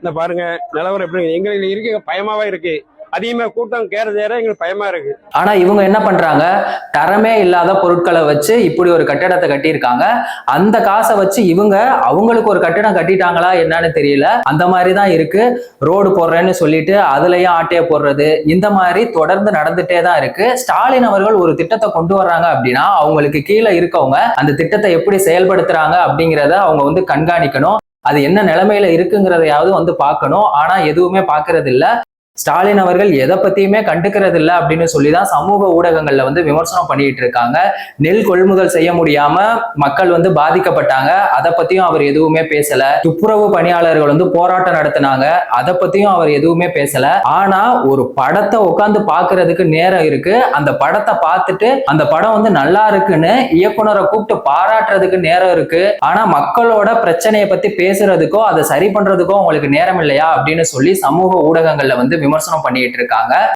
இந்த பாருங்க நிலவரம் எப்படி எங்களுக்கு இருக்கு பயமாவே இருக்கு. அதிகமா கூட்டம் சேர எங்களுக்கு பயமா இருக்கு. ஆனா இவங்க என்ன பண்றாங்க, தரமே இல்லாத பொருட்களை வச்சு இப்படி ஒரு கட்டிடத்தை கட்டியிருக்காங்க. அந்த காசை வச்சு இவங்க அவங்களுக்கு ஒரு கட்டிடம் கட்டிட்டாங்களா என்னன்னு தெரியல. அந்த மாதிரிதான் இருக்கு. ரோடு போடுறேன்னு சொல்லிட்டு அதுலயும் ஆட்டைய போடுறது, இந்த மாதிரி தொடர்ந்து நடந்துட்டே தான் இருக்கு. ஸ்டாலின் அவர்கள் ஒரு திட்டத்தை கொண்டு வர்றாங்க அப்படின்னா அவங்களுக்கு கீழே இருக்கவங்க அந்த திட்டத்தை எப்படி செயல்படுத்துறாங்க அப்படிங்கிறத அவங்க கண்காணிக்கணும். அது என்ன நிலைமையில இருக்குங்கிறதையாவது பார்க்கணும். ஆனா எதுவுமே பாக்குறது இல்ல. ஸ்டாலின் அவர்கள் எதை பத்தியுமே கண்டுக்கிறது இல்லை அப்படின்னு சொல்லிதான் சமூக ஊடகங்கள்ல விமர்சனம் பண்ணிட்டு இருக்காங்க. நெல் கொள்முதல் செய்ய முடியாம மக்கள் பாதிக்கப்பட்டாங்க, அதை பத்தியும் அவர் எதுவுமே பேசல. துப்புரவு பணியாளர்கள் போராட்டம் நடத்தினாங்க, அதை பத்தியும் அவர் எதுவுமே பேசல. ஆனா ஒரு படத்தை உட்காந்து பாக்குறதுக்கு நேரம் இருக்கு. அந்த படத்தை பார்த்துட்டு அந்த படம் நல்லா இருக்குன்னு இயக்குனரை கூப்பிட்டு பாராட்டுறதுக்கு நேரம் இருக்கு. ஆனா மக்களோட பிரச்சனையை பத்தி பேசுறதுக்கோ அதை சரி பண்றதுக்கோ உங்களுக்கு நேரம் இல்லையா அப்படின்னு சொல்லி சமூக ஊடகங்கள்ல விமர்சனம் பண்ணிட்டு இருக்காங்க.